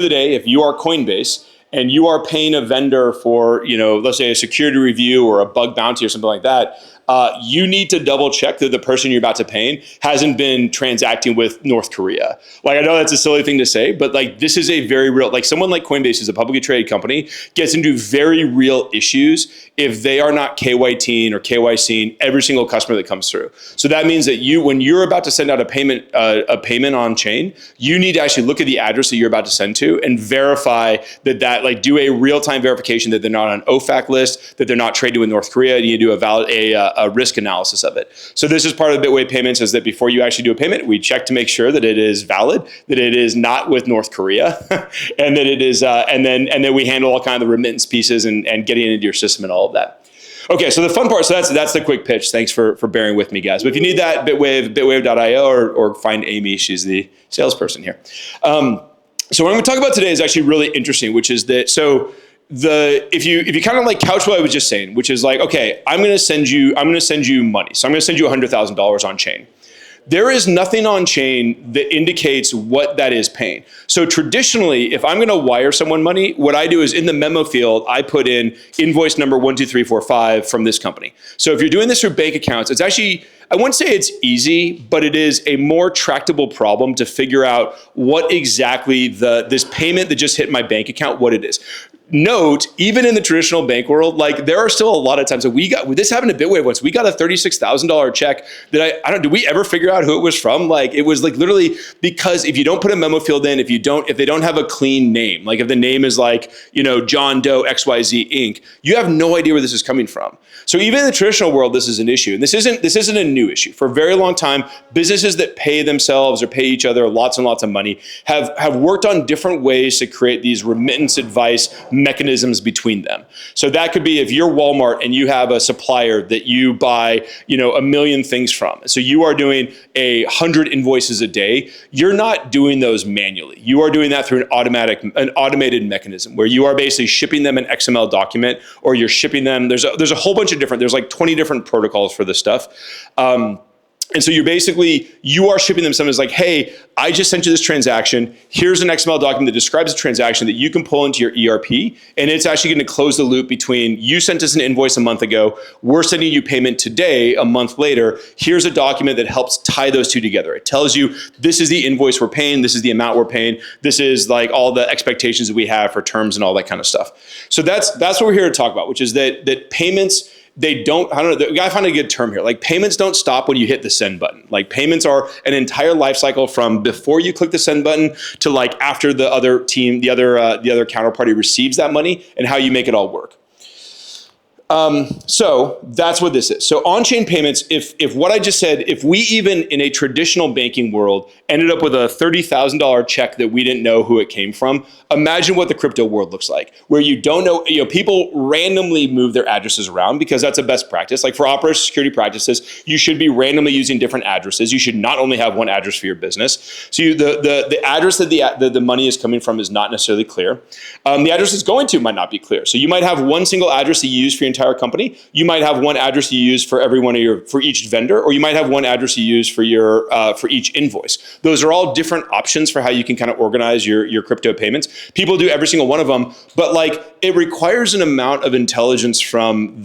the day, if you are Coinbase and you are paying a vendor for, let's say a security review or a bug bounty or something like that, you need to double check that the person you're about to pay hasn't been transacting with North Korea. Like, I know that's a silly thing to say, but like, this is a very real, like someone like Coinbase is a publicly traded company, gets into very real issues if they are not KYTing or KYCing every single customer that comes through. So that means that when you're about to send out a payment on chain, you need to actually look at the address that you're about to send to and verify that like do a real-time verification that they're not on OFAC list, that they're not traded with North Korea. You do a risk analysis of it. So this is part of Bitwave payments, is that before you actually do a payment, we check to make sure that it is valid, that it is not with North Korea, and that it is, and then we handle all kind of the remittance pieces and getting it into your system and all of that. Okay, so the fun part, so that's the quick pitch. Thanks for bearing with me, guys. But if you need that, bitwave.io or find Amy. She's the salesperson here. So what I'm going to talk about today is actually really interesting, which is that, so if you kind of like couch what I was just saying, which is like, okay, I'm going to send you money. So I'm going to send you $100,000 on chain. There is nothing on chain that indicates what that is paying. So traditionally, if I'm going to wire someone money, what I do is in the memo field, I put in invoice number 12345 from this company. So if you're doing this through bank accounts, it's actually, I wouldn't say it's easy, but it is a more tractable problem to figure out what exactly this payment that just hit my bank account, what it is. Note, even in the traditional bank world, like there are still a lot of times that this happened to Bitwave once. We got a $36,000 check that I don't, did we ever figure out who it was from? Like it was like literally, because if you don't put a memo field in, if they don't have a clean name, like if the name is like, John Doe XYZ Inc., you have no idea where this is coming from. So even in the traditional world, this is an issue. And this isn't a new issue. For a very long time, businesses that pay themselves or pay each other lots and lots of money have worked on different ways to create these remittance advice mechanisms between them. So that could be if you're Walmart and you have a supplier that you buy, a million things from. So you are doing 100 invoices a day. You're not doing those manually. You are doing that through an automated mechanism where you are basically shipping them an XML document, or you're shipping them. There's a whole bunch of different. There's like 20 different protocols for this stuff. And so you are shipping them something that's like, hey, I just sent you this transaction. Here's an XML document that describes the transaction that you can pull into your ERP. And it's actually going to close the loop between you sent us an invoice a month ago. We're sending you payment today, a month later. Here's a document that helps tie those two together. It tells you this is the invoice we're paying. This is the amount we're paying. This is like all the expectations that we have for terms and all that kind of stuff. So that's what we're here to talk about, which is that payments, we gotta find a good term here. Like payments don't stop when you hit the send button. Like payments are an entire life cycle from before you click the send button to like after the other team, the other counterparty receives that money, and how you make it all work. So that's what this is. So on-chain payments, if what I just said, if we even in a traditional banking world ended up with a $30,000 check that we didn't know who it came from, imagine what the crypto world looks like, where you don't know, people randomly move their addresses around because that's a best practice. Like for operational security practices, you should be randomly using different addresses. You should not only have one address for your business. So the address that the money is coming from is not necessarily clear. The address it's going to might not be clear. So you might have one single address that you use for your entire company. You might have one address you use for for each vendor, or you might have one address you use for for each invoice. Those are all different options for how you can kind of organize your crypto payments. People do every single one of them, but like it requires an amount of intelligence from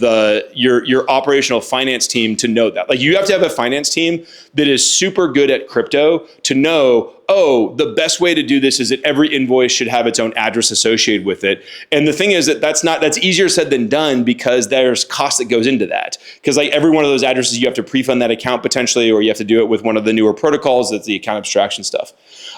your operational finance team to know that. Like you have to have a finance team that is super good at crypto to know, oh, the best way to do this is that every invoice should have its own address associated with it. And the thing is that's easier said than done, because there's cost that goes into that. Because like every one of those addresses, you have to pre-fund that account potentially, or you have to do it with one of the newer protocols. That's the account abstraction stuff.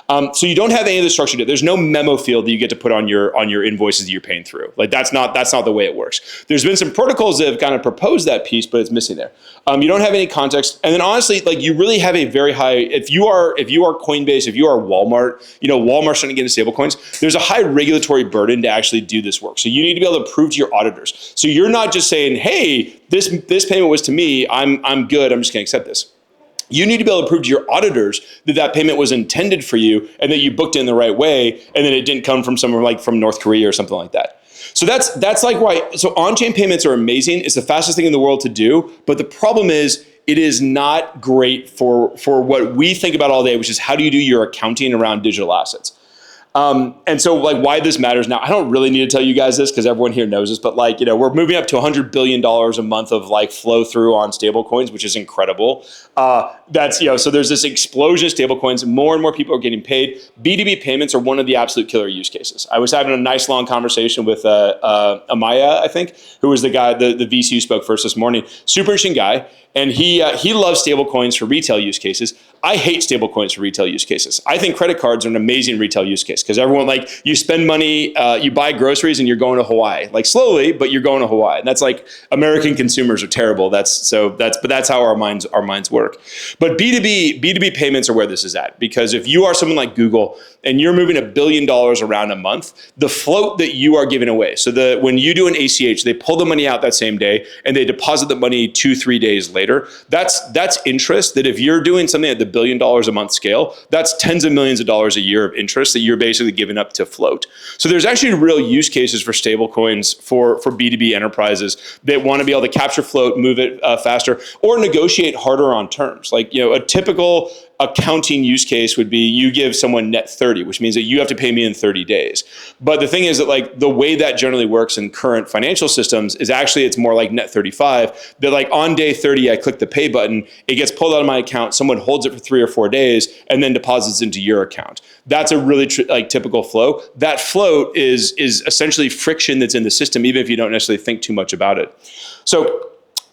So you don't have any of the structure. There's no memo field that you get to put on your invoices that you're paying through. Like that's not the way it works. There's been some protocols that have kind of proposed that piece, but it's missing there. You don't have any context. And then honestly, like you really have a very high, if you are Coinbase, if you are Walmart, Walmart's trying to get into stablecoins, there's a high regulatory burden to actually do this work. So you need to be able to prove to your auditors. So you're not just saying, hey, this payment was to me, I'm good, I'm just gonna accept this. You need to be able to prove to your auditors that payment was intended for you and that you booked it in the right way, and that it didn't come from somewhere like from North Korea or something like that. So that's like why, so on-chain payments are amazing. It's the fastest thing in the world to do, but the problem is it is not great for what we think about all day, which is how do you do your accounting around digital assets. And so like why this matters now, I don't really need to tell you guys this because everyone here knows this, but like, we're moving up to $100 billion a month of like flow through on stable coins, which is incredible. That's, so there's this explosion of stable coins. More and more people are getting paid. B2B payments are one of the absolute killer use cases. I was having a nice long conversation with Amaya, I think, who was the guy, the VC who spoke first this morning. Super interesting guy. And he loves stable coins for retail use cases. I hate stable coins for retail use cases. I think credit cards are an amazing retail use case because everyone, like, you spend money, you buy groceries and you're going to Hawaii, like slowly, but you're going to Hawaii. And that's like American consumers are terrible. But that's how our minds work. But B2B payments are where this is at, because if you are someone like Google and you're moving $1 billion around a month, the float that you are giving away. So when you do an ACH, they pull the money out that same day and they deposit the money 2-3 days later. That's interest that if you're doing something at the $1 billion a month scale, that's tens of millions of dollars a year of interest that you're basically giving up to float. So there's actually real use cases for stable coins for B2B enterprises that want to be able to capture float, move it faster, or negotiate harder on terms. Like, a typical accounting use case would be you give someone net 30, which means that you have to pay me in 30 days. But the thing is that like the way that generally works in current financial systems is actually it's more like net 35. That like on day 30, I click the pay button, it gets pulled out of my account, someone holds it for 3 or 4 days, and then deposits into your account. That's a really typical flow. That float is essentially friction that's in the system, even if you don't necessarily think too much about it.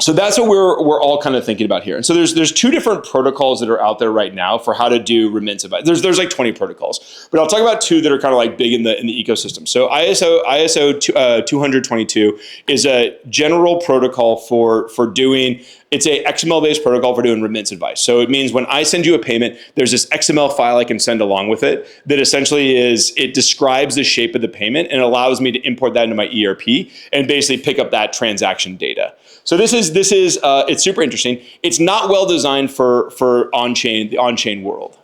So that's what we're all kind of thinking about here. And so there's 2 different protocols that are out there right now for how to do remittance advice. There's like 20 protocols, but I'll talk about 2 that are kind of like big in the ecosystem. So ISO 222 is a general protocol for doing. It's a XML-based protocol for doing remittance advice. So it means when I send you a payment, there's this XML file I can send along with it that essentially it describes the shape of the payment and allows me to import that into my ERP and basically pick up that transaction data. So this is it's super interesting. It's not well designed for Onchain, the Onchain world.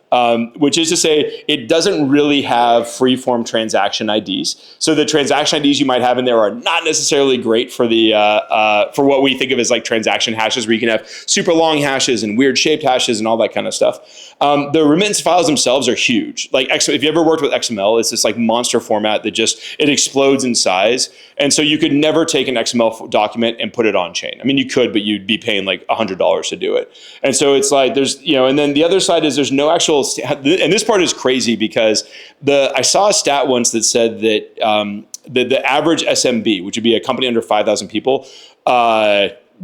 Which is to say, it doesn't really have free-form transaction IDs. So the transaction IDs you might have in there are not necessarily great for for what we think of as like transaction hashes, where you can have super long hashes and weird shaped hashes and all that kind of stuff. The remittance files themselves are huge. Like if you ever worked with XML, it's this like monster format that it explodes in size. And so you could never take an XML document and put it on chain. I mean, you could, but you'd be paying like $100 to do it. And so it's like there's, and then the other side is there's no actual, and this part is crazy because I saw a stat once that said that the average SMB, which would be a company under 5,000 people,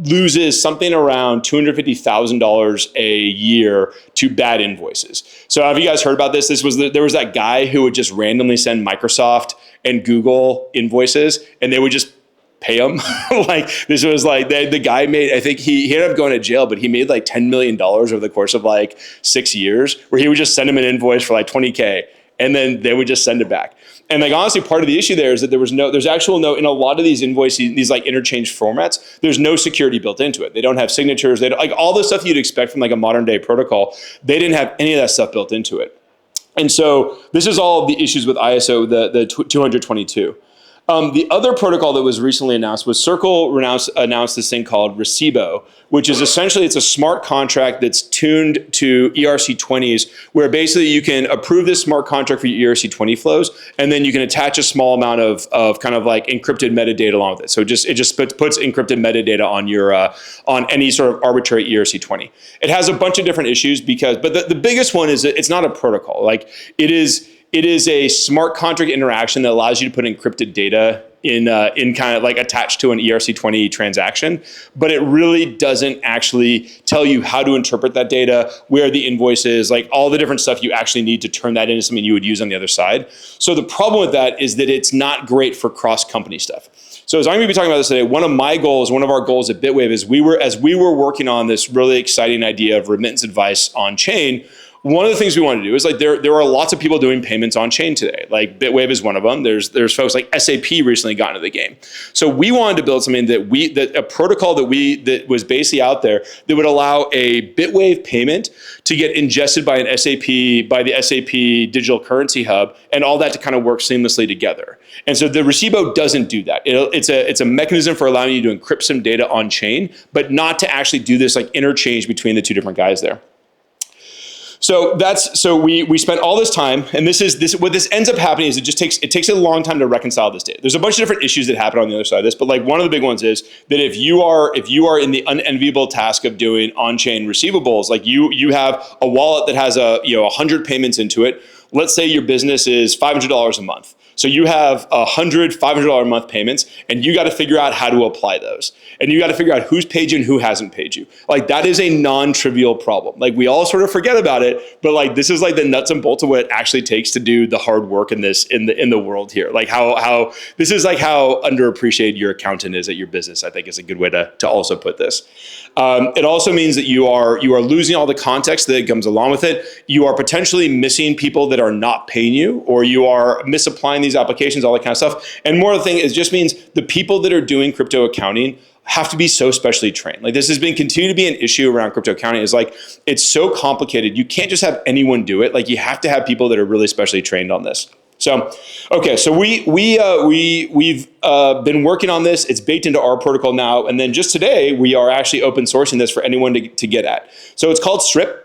loses something around $250,000 a year to bad invoices. So have you guys heard about this? There was that guy who would just randomly send Microsoft and Google invoices, and they would just pay him. Like this was like the guy made, I think he ended up going to jail, but he made like $10 million over the course of like 6 years, where he would just send him an invoice for like 20K and then they would just send it back. And like honestly, part of the issue there is that there's actual in a lot of these invoices, these like interchange formats, there's no security built into it. They don't have signatures. They don't, like all the stuff you'd expect from like a modern day protocol. They didn't have any of that stuff built into it. And so this is all the issues with ISO, the 222. The other protocol that was recently announced was Circle announced this thing called REIBBO, which is essentially, it's a smart contract that's tuned to ERC20s, where basically you can approve this smart contract for your ERC20 flows, and then you can attach a small amount of kind of like encrypted metadata along with it. So it just puts encrypted metadata on your on any sort of arbitrary ERC20. It has a bunch of different issues but the biggest one is that it's not a protocol. Like it is a smart contract interaction that allows you to put encrypted data in kind of like attached to an ERC20 transaction, but it really doesn't actually tell you how to interpret that data, where the invoice is, like all the different stuff you actually need to turn that into something you would use on the other side. So the problem with that is that it's not great for cross-company stuff. So as I'm going to be talking about this today, one of our goals at Bitwave is as we were working on this really exciting idea of remittance advice on chain, one of the things we want to do is like there are lots of people doing payments on chain today. Like Bitwave is one of them. There's folks like SAP recently got into the game. So we wanted to build something that a protocol that was basically out there that would allow a Bitwave payment to get ingested by the SAP Digital Currency Hub, and all that to kind of work seamlessly together. And so the REIBBO doesn't do that. It's a mechanism for allowing you to encrypt some data on chain, but not to actually do this like interchange between the two different guys there. So we spent all this time, and what this ends up happening is it takes a long time to reconcile this data. There's a bunch of different issues that happen on the other side of this, but like one of the big ones is that if you are in the unenviable task of doing on-chain receivables, like you have a wallet that has 100 payments into it. Let's say your business is $500 a month. So you have 100 $500 a month payments, and you got to figure out how to apply those. And you got to figure out who's paid you and who hasn't paid you. Like that is a non-trivial problem. Like we all sort of forget about it, but like this is like the nuts and bolts of what it actually takes to do the hard work in the world here. Like how this is like how underappreciated your accountant is at your business, I think is a good way to also put this. It also means that you are losing all the context that comes along with it. You are potentially missing people that are not paying you, or you are misapplying these applications, all that kind of stuff. And more of the thing, it just means the people that are doing crypto accounting have to be so specially trained. Like this has been continue to be an issue around crypto accounting, is like it's so complicated. You can't just have anyone do it. Like you have to have people that are really specially trained on this. So, okay, so we've been working on this. It's baked into our protocol now, and then just today we are actually open sourcing this for anyone to get at. So it's called SRIP,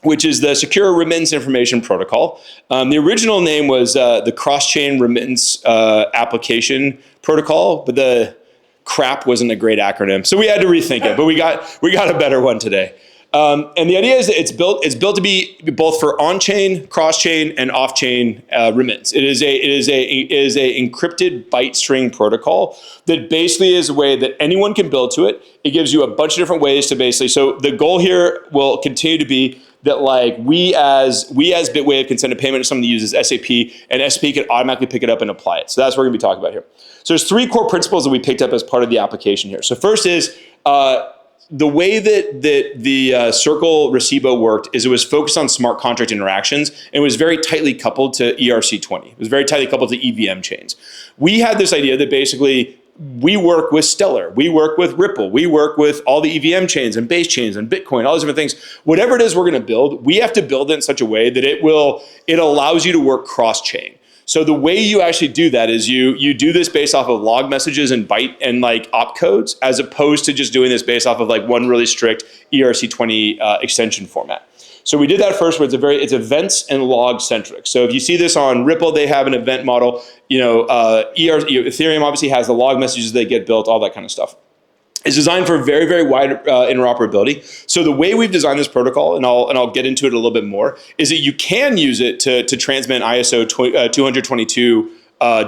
which is the Secure Remittance Information Protocol. The original name was the Cross-Chain Remittance Application Protocol, but the crap wasn't a great acronym, so we had to rethink it. But we got a better one today. And the idea is that it's built to be both for on-chain, cross-chain, and off-chain remittance. It is a encrypted byte string protocol that basically is a way that anyone can build to it. It gives you a bunch of different ways to basically. So the goal here will continue to be that like we as Bitwave can send a payment to someone that uses SAP, and SAP can automatically pick it up and apply it. So that's what we're going to be talking about here. So there's three core principles that we picked up as part of the application here. So first is the way that the Circle REIBBO worked is it was focused on smart contract interactions, and it was very tightly coupled to ERC20. It was very tightly coupled to EVM chains. We had this idea that basically we work with Stellar, we work with Ripple, we work with all the EVM chains and base chains and Bitcoin, all these different things. Whatever it is we're going to build, we have to build it in such a way that it allows you to work cross-chain. So the way you actually do that is you do this based off of log messages and byte and like opcodes, as opposed to just doing this based off of like one really strict ERC20 extension format. So we did that first, where it's events and log centric. So if you see this on Ripple, they have an event model. Ethereum obviously has the log messages that get built, all that kind of stuff. It's designed for very, very wide interoperability. So the way we've designed this protocol, and I'll get into it a little bit more, is that you can use it to transmit an ISO 222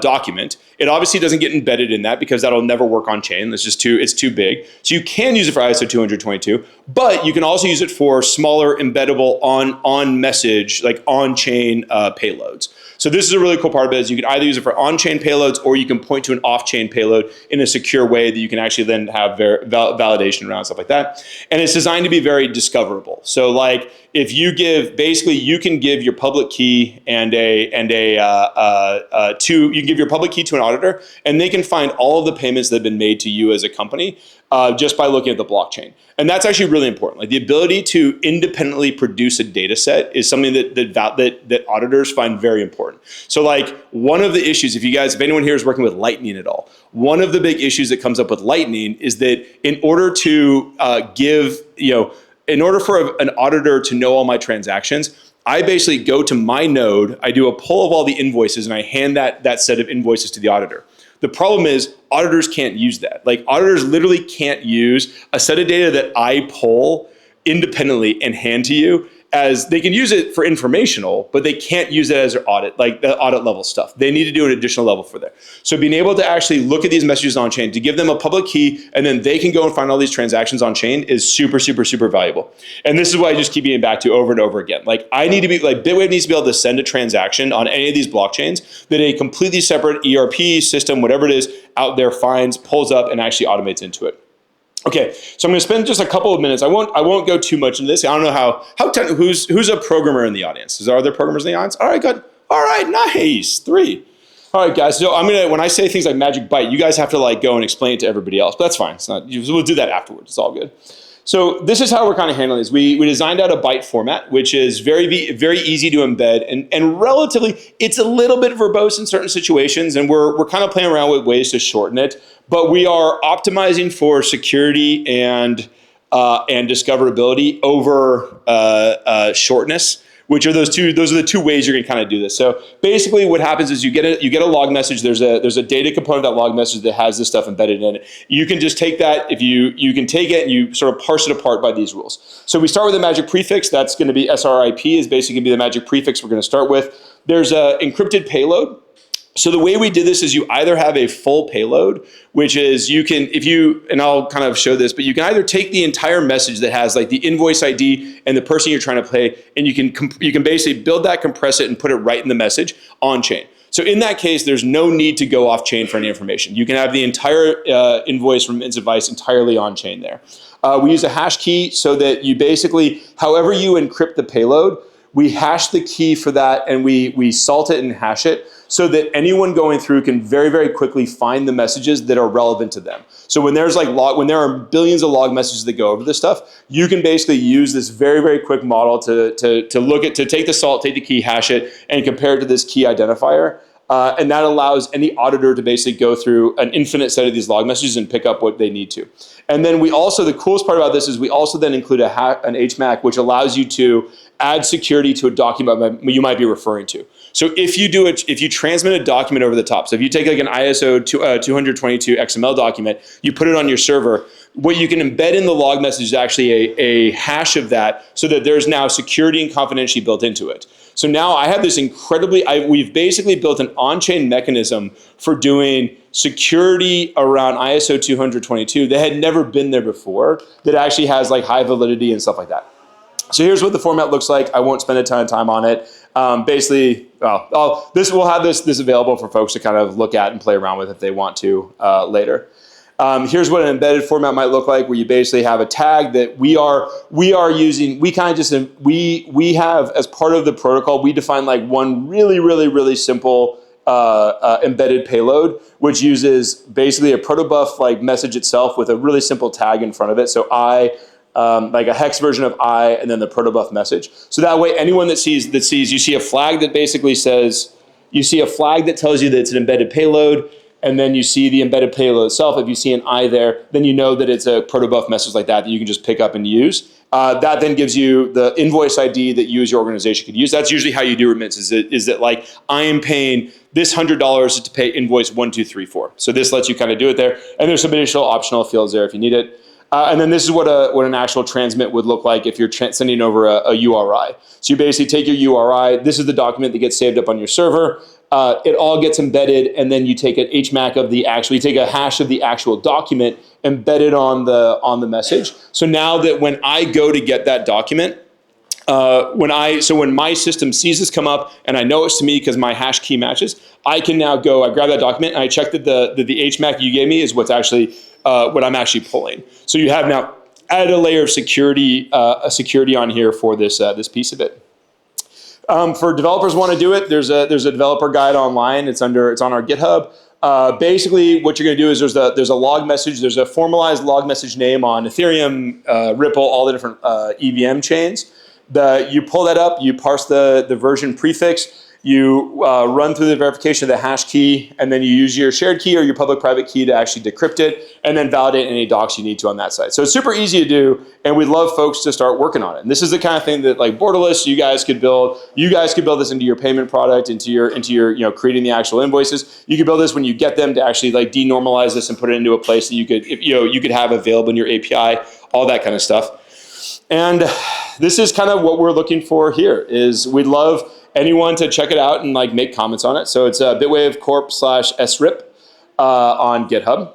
document. It obviously doesn't get embedded in that because that'll never work on chain. It's too big. So you can use it for ISO 222, but you can also use it for smaller embeddable on message, like on chain payloads. So this is a really cool part of it, is you can either use it for on-chain payloads, or you can point to an off-chain payload in a secure way that you can actually then have validation around, stuff like that. And it's designed to be very discoverable. So like if you can give your public key you can give your public key to an auditor, and they can find all of the payments that have been made to you as a company just by looking at the blockchain. And that's actually really important. Like the ability to independently produce a data set is something that auditors find very important. So like one of the issues, if anyone here is working with Lightning at all, one of the big issues that comes up with Lightning is that in order for an auditor to know all my transactions, I basically go to my node, I do a pull of all the invoices, and I hand that set of invoices to the auditor. The problem is auditors can't use that. Like auditors literally can't use a set of data that I pull independently and hand to you, as they can use it for informational, but they can't use it as their audit, like the audit level stuff. They need to do an additional level for that. So being able to actually look at these messages on chain, to give them a public key, and then they can go and find all these transactions on chain is super, super, super valuable. And this is what I just keep getting back to over and over again. Like Bitwave needs to be able to send a transaction on any of these blockchains that a completely separate ERP system, whatever it is, out there finds, pulls up, and actually automates into it. Okay, so I'm going to spend just a couple of minutes. I won't go too much into this. I don't know who's a programmer in the audience. Are there programmers in the audience? All right, good. All right, nice. 3. All right, guys. So when I say things like magic byte, you guys have to like go and explain it to everybody else. But that's fine. We'll do that afterwards. It's all good. So this is how we're kind of handling this. We designed out a byte format, which is very, very easy to embed, and relatively, it's a little bit verbose in certain situations, and we're kind of playing around with ways to shorten it. But we are optimizing for security and discoverability over shortness. which are those are the two ways you're going to kind of do this. So basically what happens is you get a log message. There's a data component of that log message that has this stuff embedded in it. You can just take that, if you can take it and you sort of parse it apart by these rules. So we start with a magic prefix. That's going to be SRIP is basically going to be the magic prefix we're going to start with. There's a encrypted payload. So the way we did this is you either have a full payload, which is you can, and I'll kind of show this, but you can either take the entire message that has like the invoice ID and the person you're trying to pay, and you can basically build that, compress it, and put it right in the message on chain. So in that case, there's no need to go off chain for any information. You can have the entire invoice remittance advice entirely on chain there. We use a hash key so that you basically, however you encrypt the payload, we hash the key for that and we salt it and hash it so that anyone going through can very, very quickly find the messages that are relevant to them. So when there's when there are billions of log messages that go over this stuff, you can basically use this very, very quick model to take the salt, take the key, hash it, and compare it to this key identifier. And that allows any auditor to basically go through an infinite set of these log messages and pick up what they need to. And then the coolest part about this is we also then include an HMAC, which allows you to add security to a document you might be referring to. So if you transmit a document over the top, so if you take like an ISO 222 XML document, you put it on your server, what you can embed in the log message is actually a hash of that so that there's now security and confidentiality built into it. So now I have this we've basically built an on-chain mechanism for doing security around ISO 222 that had never been there before, that actually has like high validity and stuff like that. So here's what the format looks like. I won't spend a ton of time on it. We'll have this available for folks to kind of look at and play around with if they want to later. Here's what an embedded format might look like, where you basically have a tag that we are using. We have, as part of the protocol, we define like one really, really, really simple embedded payload, which uses basically a protobuf like message itself with a really simple tag in front of it. So like a hex version of I, and then the protobuf message. So that way, anyone that sees, you see a flag that basically says, you see a flag that tells you that it's an embedded payload, and then you see the embedded payload itself. If you see an I there, then you know that it's a protobuf message like that you can just pick up and use. That then gives you the invoice ID that you as your organization could use. That's usually how you do remittances. Is that like, I am paying this $100 to pay invoice 1234. So this lets you kind of do it there. And there's some additional optional fields there if you need it. And then this is what an actual transmit would look like if you're sending over a URI. So you basically take your URI. This is the document that gets saved up on your server. It all gets embedded, and then you take an HMAC you take a hash of the actual document embedded on the message. So now that when I go to get that document, when my system sees this come up and I know it's to me because my hash key matches, I can now go, I grab that document and I check that the HMAC you gave me is what's actually what I'm actually pulling. So you have now added a layer of security on here for this piece of it. For developers who want to do it, there's a developer guide online. It's on our GitHub. Basically, what you're going to do is there's a log message. There's a formalized log message name on Ethereum, Ripple, all the different EVM chains. You pull that up. You parse the version prefix. You run through the verification of the hash key, and then you use your shared key or your public-private key to actually decrypt it, and then validate any docs you need to on that side. So it's super easy to do, and we'd love folks to start working on it. And this is the kind of thing that, like Borderless, you guys could build. You guys could build this into your payment product, into your creating the actual invoices. You could build this when you get them to actually like denormalize this and put it into a place that you could have available in your API, all that kind of stuff. And this is kind of what we're looking for here. Is we'd love anyone to check it out and like make comments on it. So it's Bitwave Corp /SRIP on GitHub.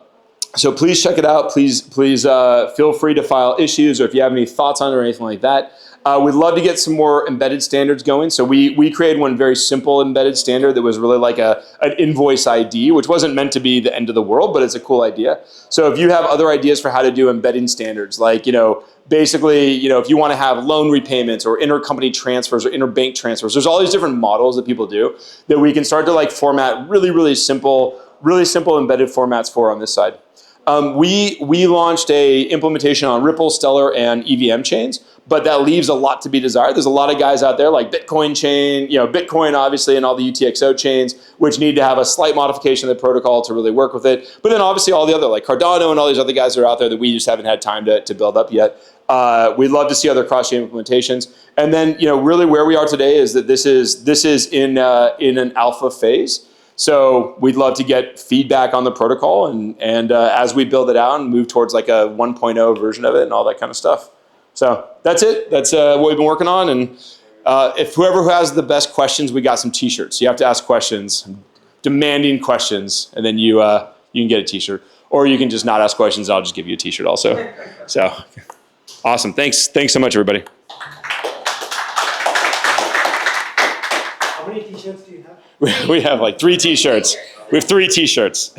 So please check it out. Please feel free to file issues, or if you have any thoughts on it or anything like that. We'd love to get some more embedded standards going. So we created one very simple embedded standard that was really like an invoice ID, which wasn't meant to be the end of the world, but it's a cool idea. So if you have other ideas for how to do embedding standards, like, basically, if you want to have loan repayments or intercompany transfers or interbank transfers, there's all these different models that people do that we can start to like format really, really simple embedded formats for on this side. We launched a implementation on Ripple, Stellar, and EVM chains, but that leaves a lot to be desired. There's a lot of guys out there like Bitcoin chain, Bitcoin obviously, and all the UTXO chains, which need to have a slight modification of the protocol to really work with it. But then obviously all the other like Cardano and all these other guys that are out there that we just haven't had time to build up yet. We'd love to see other cross-chain implementations. And then really where we are today is that this is in an alpha phase. So we'd love to get feedback on the protocol and as we build it out and move towards like a 1.0 version of it and all that kind of stuff. So that's it. That's what we've been working on. And if whoever has the best questions, we got some t-shirts. You have to ask questions, demanding questions, and then you can get a t-shirt. Or you can just not ask questions. I'll just give you a t-shirt also. So awesome. Thanks so much, everybody. How many t-shirts do you have? We have like 3 t-shirts. We have 3 t-shirts.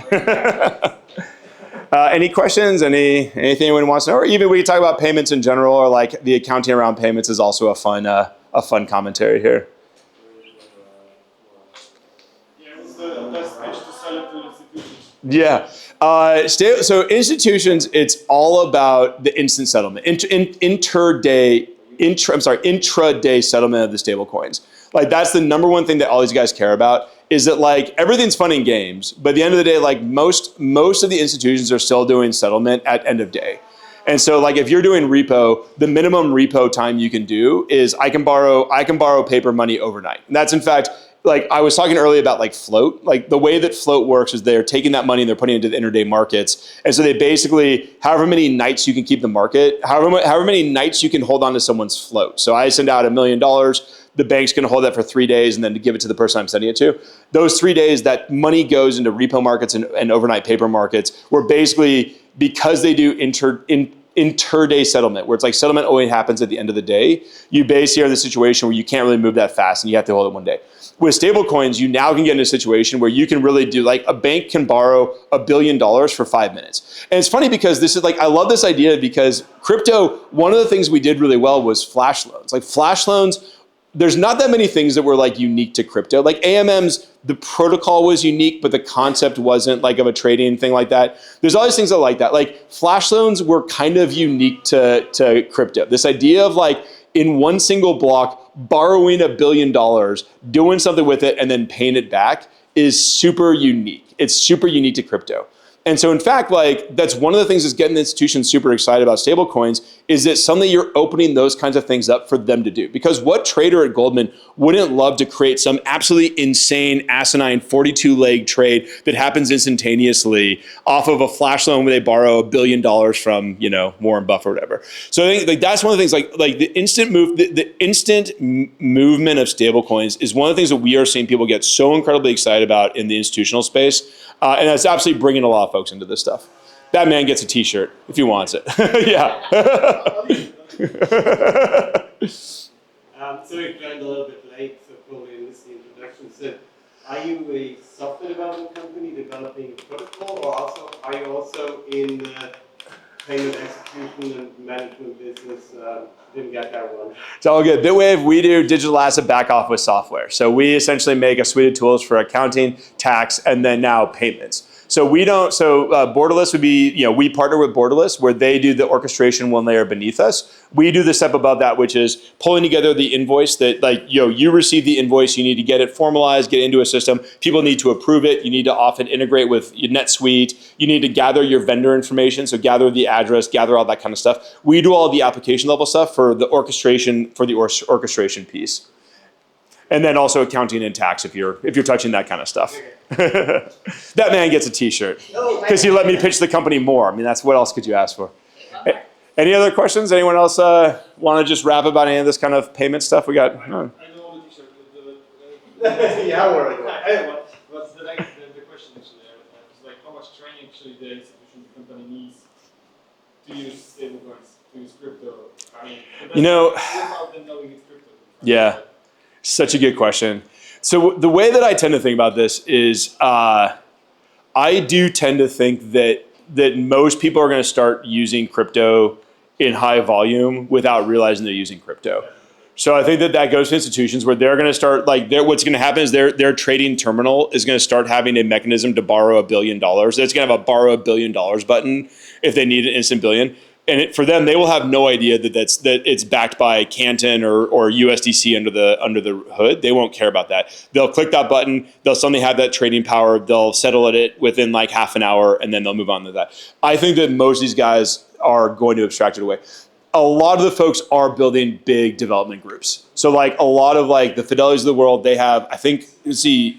Any questions? Anything anyone wants to know? Or even we can talk about payments in general, or like the accounting around payments is also a fun commentary here. Yeah, what's the best pitch to sell it to institutions? Yeah. So institutions, it's all about the instant settlement, intraday settlement of the stable coins. Like that's the number one thing that all these guys care about, is that like everything's fun and games, but at the end of the day, like most of the institutions are still doing settlement at end of day. And so like if you're doing repo, the minimum repo time you can do is I can borrow paper money overnight. And that's in fact, like I was talking earlier about like float, like the way that float works is they're taking that money and they're putting it into the intraday markets. And so they basically, however many nights you can keep the market, however many nights you can hold on to someone's float. So I send out $1 million, the bank's gonna hold that for 3 days and then to give it to the person I'm sending it to. Those 3 days, that money goes into repo markets and overnight paper markets, where basically, because they do inter-day settlement, where it's like settlement only happens at the end of the day, you basically are in the situation where you can't really move that fast and you have to hold it one day. With stablecoins, you now can get in a situation where you can really do, like a bank can borrow $1 billion for 5 minutes. And it's funny because this is like, I love this idea because crypto, one of the things we did really well was flash loans. Like flash loans, there's not that many things that were like unique to crypto. Like AMMs, the protocol was unique, but the concept wasn't like of a trading thing like that. There's all these things that like that. Like flash loans were kind of unique to crypto. This idea of like in one single block, borrowing $1 billion, doing something with it, and then paying it back is super unique. It's super unique to crypto. And so in fact, like that's one of the things that's getting the institutions super excited about stablecoins, is that suddenly you're opening those kinds of things up for them to do. Because what trader at Goldman wouldn't love to create some absolutely insane, asinine 42-leg trade that happens instantaneously off of a flash loan where they borrow $1 billion from, Warren Buffett or whatever. So I think like that's one of the things, like the instant movement of stablecoins is one of the things that we are seeing people get so incredibly excited about in the institutional space. And that's absolutely bringing a lot of folks into this stuff. That man gets a t-shirt if he wants it. Yeah. So we joined a little bit late, so probably missed the introduction. So are you a software development company developing a protocol, or are you also in the payment execution and management business? Didn't get that one. It's all good. Bitwave, we do digital asset back office software. So we essentially make a suite of tools for accounting, tax, and then now payments. So Borderless would be, we partner with Borderless where they do the orchestration one layer beneath us. We do the step above that, which is pulling together the invoice that you receive the invoice, you need to get it formalized, get into a system. People need to approve it. You need to often integrate with your NetSuite. You need to gather your vendor information. So gather the address, gather all that kind of stuff. We do all the application level stuff for the orchestration, piece. And then also accounting and tax if you're touching that kind of stuff. That man gets a t-shirt because he let me pitch the company more. I mean, that's what else could you ask for? Any other questions? Anyone else want to just rap about any of this kind of payment stuff? We got. I know all the t-shirts. Yeah, What's the question actually? It's like how much training actually the institution, the company needs to use stablecoins, to use crypto. I mean, without them knowing it's crypto. Yeah. Such a good question. So the way that I tend to think about this is I do tend to think that most people are going to start using crypto in high volume without realizing they're using crypto. So I think that goes to institutions where they're going to start, like, what's going to happen is their trading terminal is going to start having a mechanism to borrow $1 billion. It's going to have a borrow $1 billion button if they need an instant billion. And for them, they will have no idea that it's backed by Canton or USDC under the hood. They won't care about that. They'll click that button. They'll suddenly have that trading power. They'll settle it within like half an hour, and then they'll move on to that. I think that most of these guys are going to abstract it away. A lot of the folks are building big development groups. So like a lot of like the Fidelities of the world, they have, I think, it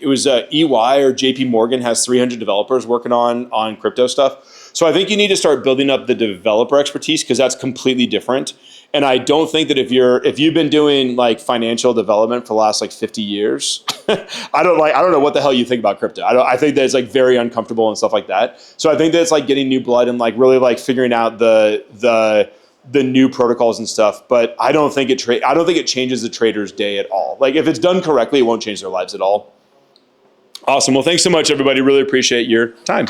was EY or JP Morgan has 300 developers working on crypto stuff. So I think you need to start building up the developer expertise because that's completely different. And I don't think that if you've been doing like financial development for the last like 50 years, I don't know what the hell you think about crypto. I think that it's like very uncomfortable and stuff like that. So I think that it's like getting new blood and like really like figuring out the new protocols and stuff, but I don't think it changes the trader's day at all. Like if it's done correctly, it won't change their lives at all. Awesome. Well, thanks so much, everybody. Really appreciate your time.